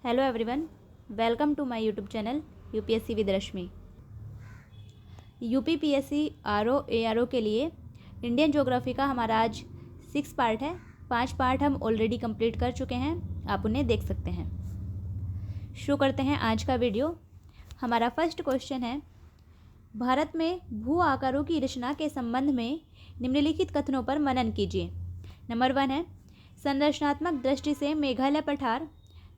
Hello everyone, welcome to my YouTube channel UPSC with Rashmi. UPPSC RO ARO के लिए Indian geography का हमारा आज 6 पार्ट है। 5 पार्ट हम ऑलरेडी कंप्लीट कर चुके हैं, आप उन्हें देख सकते हैं। शुरू करते हैं आज का वीडियो। हमारा फर्स्ट क्वेश्चन है, भारत में भू आकारों की रचना के संबंध में निम्नलिखित कथनों पर मनन कीजिए। नंबर 1 है, संरचनात्मक दृष्टि से मेघालय पठार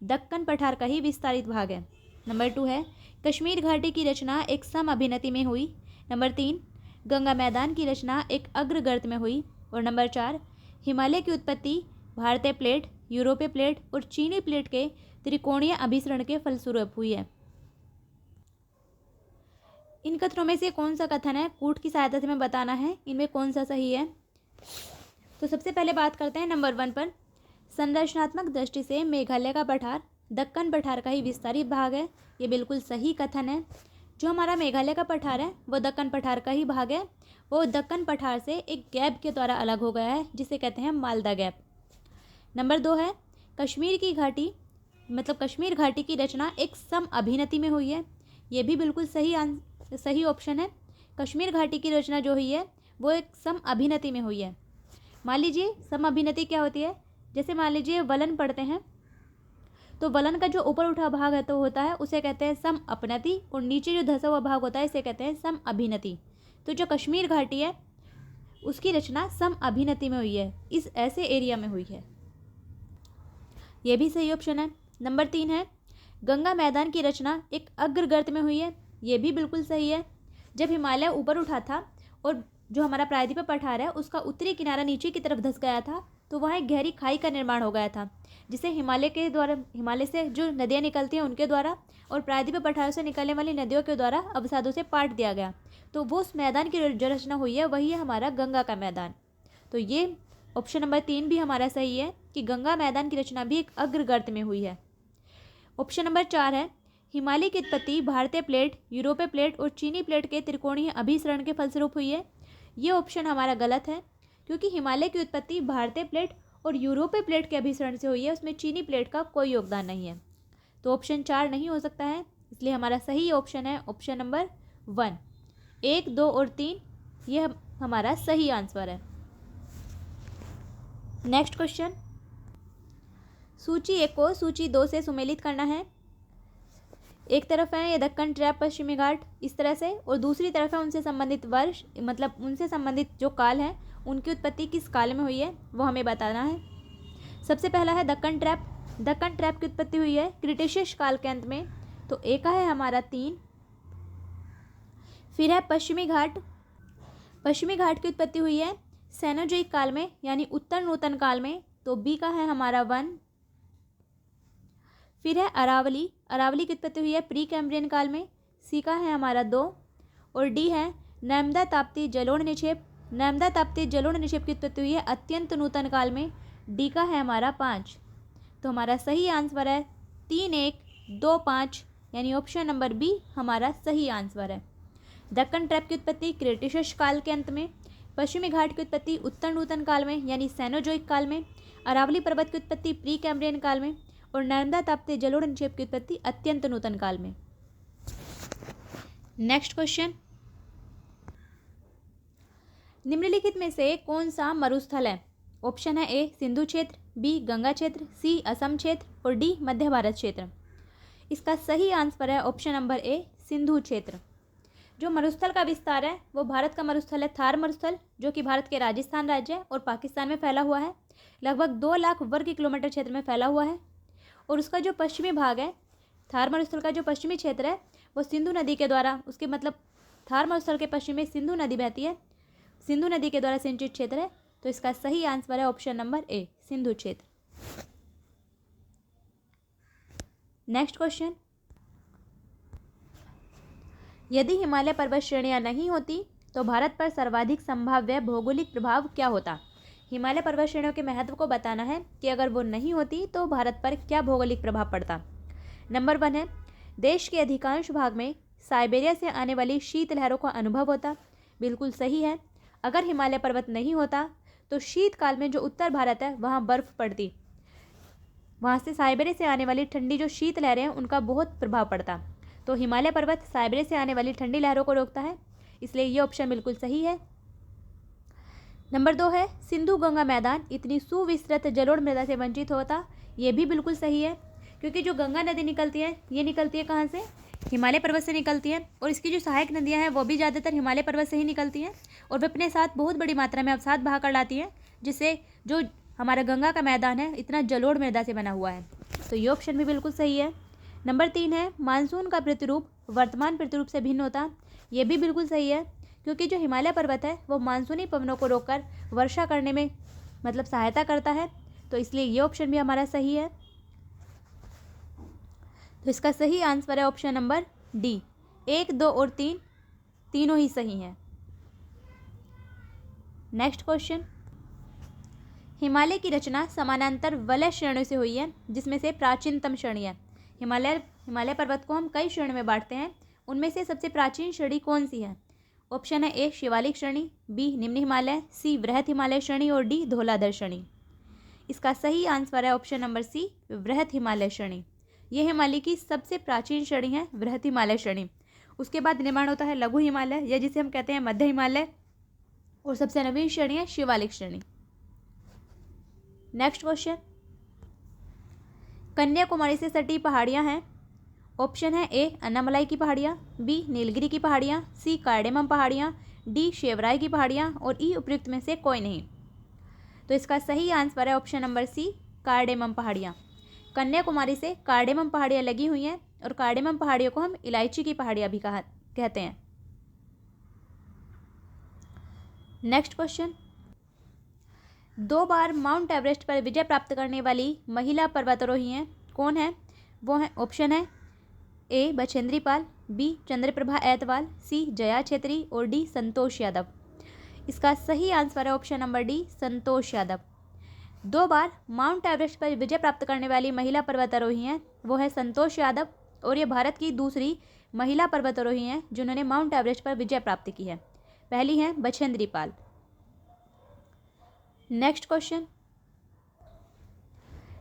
दक्कन पठार का ही विस्तारित भाग है। नंबर 2 है, कश्मीर घाटी की रचना एक सम अभिनति में हुई। नंबर 3, गंगा मैदान की रचना एक अग्रगर्त में हुई। और नंबर 4, हिमालय की उत्पत्ति भारतीय प्लेट, यूरोपीय प्लेट और चीनी प्लेट के त्रिकोणीय अभिसरण के फलस्वरूप हुई है। इन कथनों में से कौन सा कथन है, कूट की सहायता से हमें बताना है इनमें कौन सा सही है। तो सबसे पहले बात करते हैं नंबर 1 पर। संरचनात्मक दृष्टि से मेघालय का पठार दक्कन पठार का ही विस्तारित भाग है। ये बिल्कुल सही कथन है। जो हमारा मेघालय का पठार है वो दक्कन पठार का ही भाग है। वो दक्कन पठार से एक गैप के द्वारा अलग हो गया है, जिसे कहते हैं मालदा गैप। नंबर 2 है, कश्मीर की घाटी मतलब कश्मीर घाटी की रचना एक सम अभिनति में हुई है। ये भी बिल्कुल सही ऑप्शन है। कश्मीर घाटी की रचना जो हुई है वो एक सम अभिनति में हुई है। मान लीजिए सम अभिनति क्या होती है, जैसे मान लीजिए वलन पढ़ते हैं तो वलन का जो ऊपर उठा भाग है तो होता है उसे कहते हैं सम अपनति, और नीचे जो धंसा हुआ भाग होता है इसे कहते हैं सम अभिनति। तो जो कश्मीर घाटी है उसकी रचना सम अभिनति में हुई है, इस ऐसे एरिया में हुई है। यह भी सही ऑप्शन है। नंबर 3 है, गंगा मैदान की रचना एक अग्रगर्त में हुई है। यह भी बिल्कुल सही है। जब हिमालय ऊपर उठा था और जो हमारा प्रायद्वीप पठार है उसका उत्तरी किनारा नीचे की तरफ धंस गया था, तो वहाँ एक गहरी खाई का निर्माण हो गया था, जिसे हिमालय से जो नदियाँ निकलती हैं उनके द्वारा और प्रायद्वीप पठार से निकलने वाली नदियों के द्वारा अवसादों से पाट दिया गया। तो वो उस मैदान की जो रचना हुई है वही है हमारा गंगा का मैदान। तो ये ऑप्शन नंबर 3 भी हमारा सही है कि गंगा मैदान की रचना भी एक अग्रगर्त में हुई है। ऑप्शन नंबर 4 है, हिमालय की उत्पत्ति भारतीय प्लेट, यूरोपीय प्लेट और चीनी प्लेट के त्रिकोणीय अभिसरण के फलस्वरूप हुई है। ये ऑप्शन हमारा गलत है, क्योंकि हिमालय की उत्पत्ति भारतीय प्लेट और यूरोपीय प्लेट के अभिसरण से हुई है, उसमें चीनी प्लेट का कोई योगदान नहीं है। तो ऑप्शन 4 नहीं हो सकता है, इसलिए हमारा सही ऑप्शन है ऑप्शन नंबर 1। 1, 2 और 3 ये हमारा सही आंसर है। नेक्स्ट क्वेश्चन, सूची 1 को सूची 2 से सुमेलित करना है। एक तरफ है ये दक्कन ट्रैप पश्चिमी घाट इस तरह से, और दूसरी तरफ है उनसे संबंधित वर्ष मतलब उनसे संबंधित जो काल है उनकी उत्पत्ति किस काल में हुई है वो हमें बताना है। सबसे पहला है दक्कन ट्रैप। दक्कन ट्रैप की उत्पत्ति हुई है क्रिटेशियस काल के अंत में, तो ए का है हमारा 3। फिर है पश्चिमी घाट। पश्चिमी घाट की उत्पत्ति हुई है सेनोजोइक काल में यानी उत्तर नूतन काल में, तो बी का है हमारा 1। फिर है अरावली। अरावली की उत्पत्ति हुई है प्री कैम्ब्रियन काल में, सी का है हमारा 2। और डी है नर्मदा ताप्ती जलोढ़ निक्षेप। नर्मदा ताप्ती जलोढ़ निक्षेप की उत्पत्ति हुई है अत्यंत नूतन काल में, डी का है हमारा 5। तो हमारा सही आंसर है 3, 1, 2, 5 यानी ऑप्शन नंबर बी हमारा सही आंसर है। दक्कन ट्रैप की उत्पत्ति क्रिटेशियस काल के अंत में, पश्चिमी घाट की उत्पत्ति उत्तर नूतन काल में यानी सेनोजोइक काल में, अरावली पर्वत की उत्पत्ति प्री कैम्ब्रियन काल में, और नर्मदा ताप्ती जलोढ़ निक्षेप की उत्पत्ति अत्यंत नूतन काल में। नेक्स्ट क्वेश्चन, निम्नलिखित में से कौन सा मरुस्थल है। ऑप्शन है ए सिंधु क्षेत्र, बी गंगा क्षेत्र, सी असम क्षेत्र और डी मध्य भारत क्षेत्र। इसका सही आंसर है ऑप्शन नंबर ए सिंधु क्षेत्र। जो मरुस्थल का विस्तार है वो भारत का मरुस्थल है थार मरुस्थल, जो कि भारत के राजस्थान राज्य है और पाकिस्तान में फैला हुआ है। लगभग 2 लाख वर्ग किलोमीटर क्षेत्र में फैला हुआ है। और उसका जो पश्चिमी भाग है, थार मरुस्थल का जो पश्चिमी क्षेत्र है वो सिंधु नदी के द्वारा उसके मतलब थार मरुस्थल के पश्चिम में सिंधु नदी बहती है, सिंधु नदी के द्वारा सिंचित क्षेत्र है। तो इसका सही आंसर है ऑप्शन नंबर ए सिंधु क्षेत्र। नेक्स्ट क्वेश्चन, यदि हिमालय पर्वत श्रेणियां नहीं होती तो भारत पर सर्वाधिक संभाव्य भौगोलिक प्रभाव क्या होता। हिमालय पर्वत श्रेणियों के महत्व को बताना है कि अगर वो नहीं होती तो भारत पर क्या भौगोलिक प्रभाव पड़ता। नंबर 1 है, देश के अधिकांश भाग में साइबेरिया से आने वाली शीतलहरों का अनुभव होता। बिल्कुल सही है। अगर हिमालय पर्वत नहीं होता तो शीतकाल में जो उत्तर भारत है वहाँ बर्फ पड़ती। वहाँ से साइबेरिया से आने वाली ठंडी जो शीत लहरें हैं उनका बहुत प्रभाव पड़ता। तो हिमालय पर्वत साइबेरिया से आने वाली ठंडी लहरों को रोकता है, इसलिए ये ऑप्शन बिल्कुल सही है। नंबर 2 है सिंधु गंगा मैदान इतनी सुविस्तृत जलोढ़ मृदा से वंचित होता। ये भी बिल्कुल सही है, क्योंकि जो गंगा नदी निकलती है ये निकलती है कहाँ से? हिमालय पर्वत से निकलती है, और इसकी जो सहायक नदियाँ हैं वो भी ज़्यादातर हिमालय पर्वत से ही निकलती हैं, और वे अपने साथ बहुत बड़ी मात्रा में अवसाद बहा कर लाती हैं, जिससे जो हमारा गंगा का मैदान है इतना जलोढ़ मृदा से बना हुआ है। तो ये ऑप्शन भी बिल्कुल सही है। नंबर 3 है मानसून का प्रतिरूप वर्तमान प्रतिरूप से भिन्न होता। ये भी बिल्कुल सही है, क्योंकि जो हिमालय पर्वत है वो मानसूनी पवनों को रोककर वर्षा करने में मतलब सहायता करता है, तो इसलिए ये ऑप्शन भी हमारा सही है। तो इसका सही आंसर है ऑप्शन नंबर डी। 1, 2 और 3 तीनों ही सही हैं। नेक्स्ट क्वेश्चन, हिमालय की रचना समानांतर वलय श्रेणियों से हुई है, जिसमें से प्राचीनतम श्रेणी है। हिमालय पर्वत को हम कई श्रेणी में बांटते हैं, उनमें से सबसे प्राचीन श्रेणी कौन सी है? ऑप्शन है ए शिवालिक श्रेणी, बी निम्न हिमालय, सी वृहत हिमालय श्रेणी और डी धौलाधर श्रेणी। इसका सही आंसर है ऑप्शन नंबर सी वृहत हिमालय श्रेणी। यह हिमालय की सबसे प्राचीन श्रेणी है, वृहत हिमालय श्रेणी। उसके बाद निर्माण होता है लघु हिमालय या जिसे हम कहते हैं मध्य हिमालय, और सबसे नवीन श्रेणी है शिवालिक श्रेणी। नेक्स्ट क्वेश्चन, कन्याकुमारी से सटी पहाड़ियां हैं। ऑप्शन है ए अन्नामलाई की पहाड़ियां, बी नीलगिरी की पहाड़ियां, सी कार्डेमम पहाड़ियां, डी शेवराय की पहाड़ियां और ई उपयुक्त में से कोई नहीं। तो इसका सही आंसर है ऑप्शन नंबर सी कार्डेमम पहाड़ियां। कन्याकुमारी से कार्डेमम पहाड़ियां लगी हुई हैं, और कार्डेमम पहाड़ियों को हम इलायची की पहाड़ियां भी कहते हैं। नेक्स्ट क्वेश्चन, 2 बार माउंट एवरेस्ट पर विजय प्राप्त करने वाली महिला पर्वतारोही हैं, कौन है? वो है ऑप्शन है ए बछेंद्री पाल, बी चंद्रप्रभा ऐतवाल, सी जया छेत्री और डी संतोष यादव। इसका सही आंसर है option number D Santosh Yadav. 2 बार माउंट एवरेस्ट पर विजय प्राप्त करने वाली महिला पर्वतारोही हैं, वो है संतोष यादव, और ये भारत की दूसरी महिला पर्वतारोही हैं जिन्होंने माउंट एवरेस्ट पर विजय प्राप्त की है। पहली है बछेंद्री पाल। नेक्स्ट क्वेश्चन,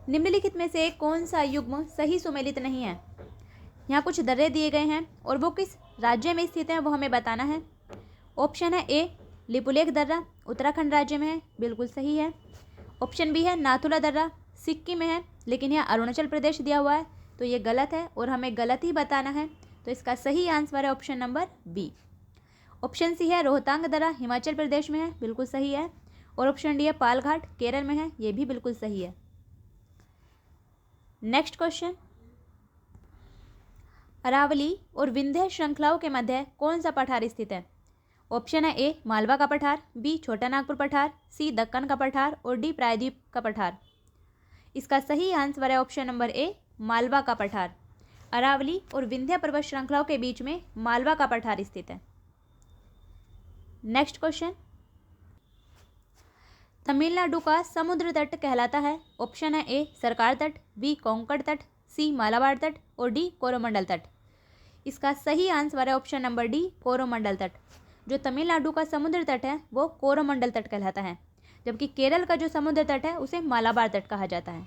निम्नलिखित में से कौन सा युग्म सही सुमेलित नहीं है? यहाँ कुछ दर्रे दिए गए हैं और वो किस राज्य में स्थित हैं वो हमें बताना है। ऑप्शन है ए लिपुलेख दर्रा उत्तराखंड राज्य में है, बिल्कुल सही है। ऑप्शन बी है नाथुला दर्रा सिक्किम में है, लेकिन यहाँ अरुणाचल प्रदेश दिया हुआ है, तो ये गलत है और हमें गलत ही बताना है। तो इसका सही आंसर है option number B. Option C है रोहतांग दर्रा हिमाचल प्रदेश में है, बिल्कुल सही है। और ऑप्शन डी है पालघाट केरल में है, ये भी बिल्कुल सही है। नेक्स्ट क्वेश्चन, अरावली और विंध्य श्रृंखलाओं के मध्य कौन सा पठार स्थित है? ऑप्शन है ए मालवा का पठार, बी छोटा नागपुर पठार, सी दक्कन का पठार और डी प्रायद्वीप का पठार। इसका सही आंसर है ऑप्शन नंबर ए मालवा का पठार। अरावली और विंध्य पर्वत श्रृंखलाओं के बीच में मालवा का पठार स्थित है। नेक्स्ट क्वेश्चन, तमिलनाडु का समुद्र तट कहलाता है। ऑप्शन है ए सरकार तट, बी कोंकण तट, सी मालाबार तट और डी कोरोमंडल तट। इसका सही आंसर है ऑप्शन नंबर डी कोरोमंडल तट। जो तमिलनाडु का समुद्र तट है वो कोरोमंडल तट कहलाता है, जबकि केरल का जो समुद्र तट है उसे मालाबार तट कहा जाता है।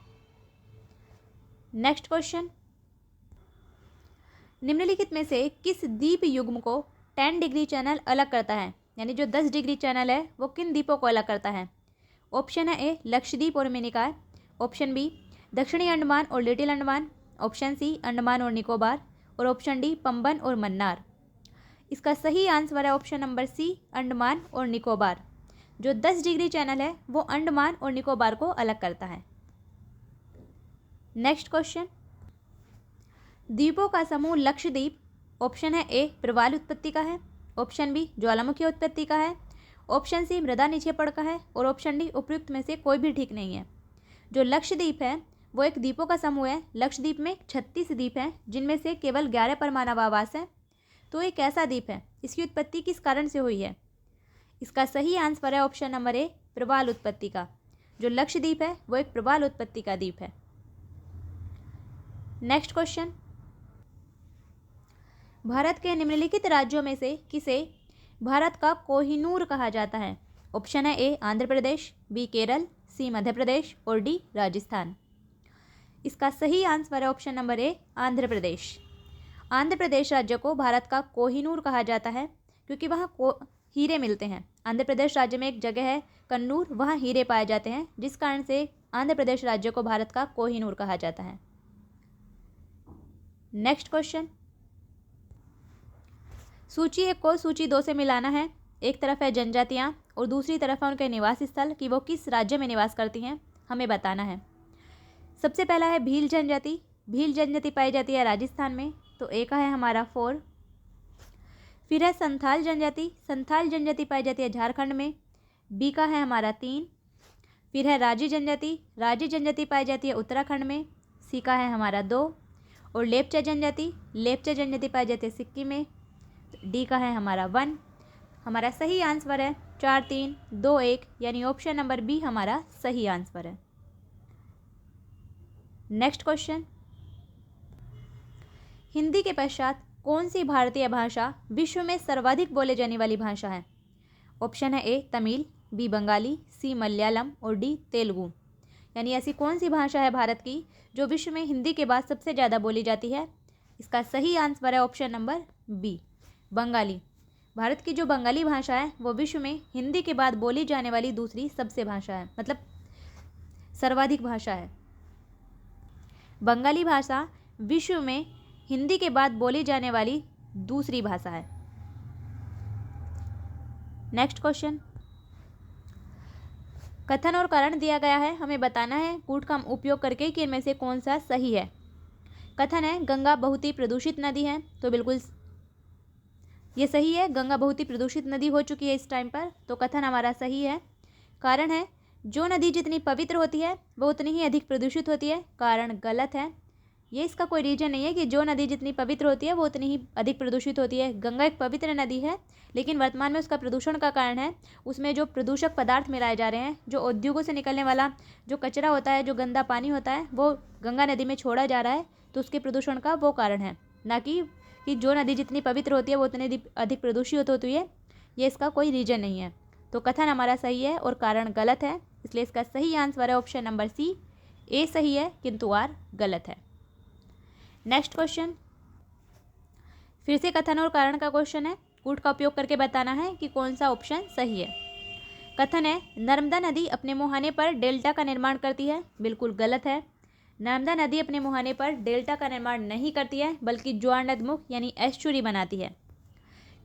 नेक्स्ट क्वेश्चन, निम्नलिखित में से किस द्वीप युग्म को 10 डिग्री चैनल अलग करता है? यानी जो 10 डिग्री चैनल है वो किन द्वीपों को अलग करता है? ऑप्शन है ए लक्षद्वीप और मिनिकॉय, ऑप्शन बी दक्षिणी अंडमान और little Andaman, option C Andaman और निकोबार और ऑप्शन डी पंबन और मन्नार। इसका सही आंसर है ऑप्शन नंबर सी अंडमान और निकोबार। जो 10 डिग्री चैनल है वो अंडमान और निकोबार को अलग करता है। नेक्स्ट क्वेश्चन, द्वीपों का समूह लक्षद्वीप ऑप्शन है ए प्रवाल उत्पत्ति का है, ऑप्शन बी ज्वालामुखी उत्पत्ति का है, ऑप्शन सी मृदा निक्षेपण का है और ऑप्शन डी उपयुक्त में से कोई भी ठीक नहीं है। जो लक्षद्वीप है वो एक द्वीपों का समूह है। लक्षद्वीप में 36 द्वीप हैं, जिनमें से केवल 11 परमाणु आवास हैं। तो एक ऐसा द्वीप है, इसकी उत्पत्ति किस कारण से हुई है? इसका सही आंसर है ऑप्शन नंबर ए प्रवाल उत्पत्ति का। जो लक्षद्वीप है वो एक प्रवाल उत्पत्ति का द्वीप है। नेक्स्ट क्वेश्चन, भारत के निम्नलिखित राज्यों में से किसे भारत का कोहिनूर कहा जाता है? ऑप्शन है ए आंध्र प्रदेश, बी केरल, सी मध्य प्रदेश और डी राजस्थान। इसका सही आंसर है option number A, Andhra Pradesh. Andhra Pradesh राज्य को भारत का कोहिनूर कहा जाता है क्योंकि वहाँ हीरे मिलते हैं। आंध्र प्रदेश राज्य में एक जगह है कन्नूर, वहाँ हीरे पाए जाते हैं, जिस कारण से आंध्र प्रदेश राज्य को भारत का कोहिनूर कहा जाता है। नेक्स्ट क्वेश्चन, सूची 1 को सूची 2 से मिलाना है। एक तरफ है जनजातियाँ और दूसरी तरफ है उनके निवास स्थल कि वो किस राज्य में निवास करती हैं, हमें बताना है। सबसे पहला है भील जनजाति। भील जनजाति पाई जाती है राजस्थान में, तो ए का है हमारा 4। फिर है संथाल जनजाति। संथाल जनजाति पाई जाती है झारखंड में, बी का है हमारा 3। फिर है राजी जनजाति। राजी जनजाति पाई जाती है उत्तराखंड में, सी का है हमारा 2। और लेपचा जनजाति। लेपचा जनजाति पाई जाती है सिक्किम में, डी का है हमारा 1। हमारा सही आंसर है 4 3 2 1, यानी ऑप्शन नंबर बी हमारा सही आंसर है। नेक्स्ट क्वेश्चन, हिंदी के पश्चात कौन सी भारतीय भाषा विश्व में सर्वाधिक बोले जाने वाली भाषा है? ऑप्शन है ए तमिल, बी बंगाली, सी मलयालम और डी तेलुगु। यानी ऐसी कौन सी भाषा है भारत की जो विश्व में हिंदी के बाद सबसे ज़्यादा बोली जाती है? इसका सही आंसर है option number B, Bengali. Bharat की जो बंगाली भाषा है वो विश्व में हिंदी के बाद बोली जाने वाली दूसरी सबसे भाषा है, मतलब सर्वाधिक भाषा है। बंगाली भाषा विश्व में हिंदी के बाद बोली जाने वाली दूसरी भाषा है। नेक्स्ट क्वेश्चन, कथन और कारण दिया गया है, हमें बताना है कूट का उपयोग करके कि इनमें से कौन सा सही है। कथन है गंगा बहुत ही प्रदूषित नदी है, तो बिल्कुल ये सही है, गंगा बहुत ही प्रदूषित नदी हो चुकी है इस टाइम पर, तो कथन हमारा सही है। कारण है जो नदी जितनी पवित्र होती है वो उतनी ही अधिक प्रदूषित होती है, कारण गलत है। ये इसका कोई रीजन नहीं है कि जो नदी जितनी पवित्र होती है वो उतनी ही अधिक प्रदूषित होती है। गंगा एक पवित्र नदी है, लेकिन वर्तमान में उसका प्रदूषण का कारण है उसमें जो प्रदूषक पदार्थ मिलाए जा रहे हैं, जो उद्योगों से निकलने वाला जो कचरा होता है, जो गंदा पानी होता है, वो गंगा नदी में छोड़ा जा रहा है, तो उसके प्रदूषण का वो कारण है, ना कि जो नदी जितनी पवित्र होती है वो उतनी अधिक प्रदूषित होती है। ये इसका कोई रीजन नहीं है। तो कथन हमारा सही है और कारण गलत है, इसलिए इसका सही आंसर है ऑप्शन नंबर सी, ए सही है किंतु आर गलत है। नेक्स्ट क्वेश्चन, फिर से कथन और कारण का क्वेश्चन है। कूट का उपयोग करके बताना है कि कौन सा ऑप्शन सही है। कथन है नर्मदा नदी अपने मुहाने पर डेल्टा का निर्माण करती है, बिल्कुल गलत है। नर्मदा नदी अपने मुहाने पर डेल्टा का निर्माण नहीं करती है, बल्कि ज्वारनदमुख यानी एस्चुरी बनाती है।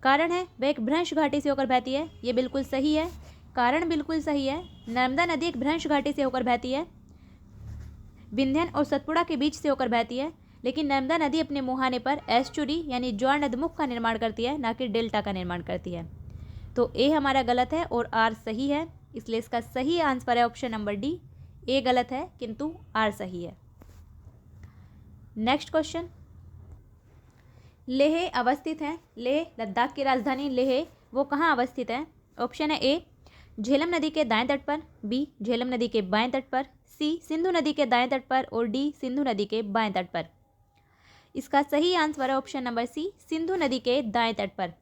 कारण है वह एक भ्रंश घाटी से होकर बहती है, ये बिल्कुल सही है, कारण बिल्कुल सही है। नर्मदा नदी एक भ्रंश घाटी से होकर बहती है, विंध्यन और सतपुड़ा के बीच से होकर बहती है, लेकिन नर्मदा नदी अपने मुहाने पर एस्चुरी यानी ज्वारनदमुख का निर्माण करती है, ना कि डेल्टा का निर्माण करती है। तो ए हमारा गलत है और आर सही है, इसलिए इसका सही आंसर है ऑप्शन नंबर डी, ए गलत है किंतु आर सही है। नेक्स्ट क्वेश्चन, लेह अवस्थित है। लेह लद्दाख की राजधानी लेह, वो कहाँ अवस्थित है? ऑप्शन है ए झेलम नदी के दाएं तट पर, बी झेलम नदी के बाएं तट पर, सी सिंधु नदी के दाएं तट पर और डी सिंधु नदी के बाएं तट पर। इसका सही आंसर है ऑप्शन नंबर सी, सिंधु नदी के दाएं तट पर।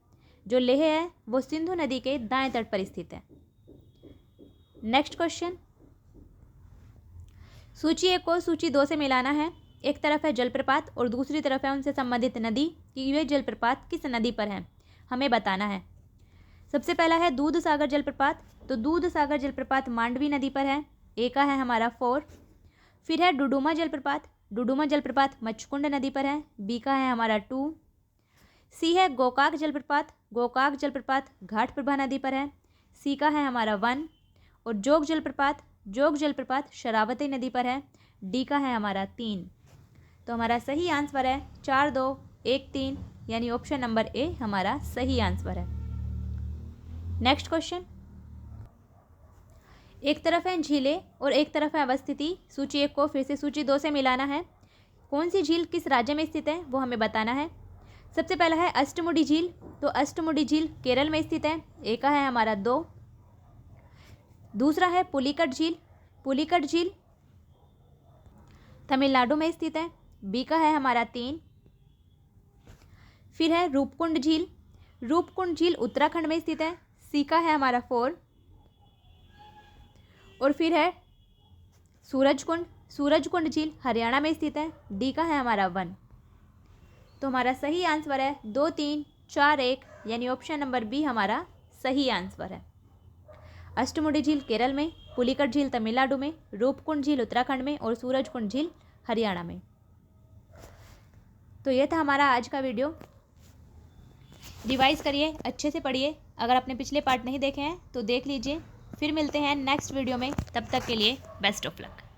जो लेह है वो सिंधु नदी के दाएं तट पर स्थित है। नेक्स्ट क्वेश्चन, सूची 1 को सूची 2 से मिलाना है। एक तरफ है जलप्रपात और दूसरी तरफ है उनसे संबंधित नदी कि वे जलप्रपात किस नदी पर हैं, हमें बताना है। सबसे पहला है दूध सागर जलप्रपात, तो दूध सागर जलप्रपात मांडवी नदी पर है, ए का है हमारा 4। फिर है डुडुमा जलप्रपात, डुडुमा जलप्रपात मच्छकुंड नदी पर है, बी का है हमारा 2। सी है गोकाक जलप्रपात, गोकाक जलप्रपात घाटप्रभा नदी पर है, सी का है हमारा 1। और जोग जलप्रपात, जोग जलप्रपात शरावती नदी पर है, डी का है हमारा 3। तो हमारा सही आंसर है 4 2 1 3, यानी ऑप्शन नंबर ए हमारा सही आंसर है। नेक्स्ट क्वेश्चन, एक तरफ है झीलें और एक तरफ है अवस्थिति। सूची 1 को फिर से सूची 2 से मिलाना है। कौन सी झील किस राज्य में स्थित है वो हमें बताना है। सबसे पहला है अष्टमुडी झील, तो अष्टमुडी झील केरल में स्थित है, ए का है हमारा 2। दूसरा है पुलिकट झील, पुलिकट झील तमिलनाडु में स्थित है, बी का है हमारा 3। फिर है रूपकुंड झील, रूपकुंड झील उत्तराखंड में स्थित है, सी का है हमारा 4। और फिर है सूरजकुंड, सूरजकुंड झील हरियाणा में स्थित है। डी का है हमारा 1। तो हमारा सही आंसर है 2, 3, 4, 1 यानी ऑप्शन नंबर बी हमारा सही आंसर है। अष्टमुडी झील केरल में, पुलिकट झील तमिलनाडु में, रूपकुंड झील उत्तराखंड में और सूरजकुंड झील हरियाणा में। तो ये था हमारा आज का वीडियो। रिवाइज करिए, अच्छे से पढ़िए। अगर आपने पिछले पार्ट नहीं देखे हैं तो देख लीजिए। फिर मिलते हैं नेक्स्ट वीडियो में, तब तक के लिए बेस्ट ऑफ लक।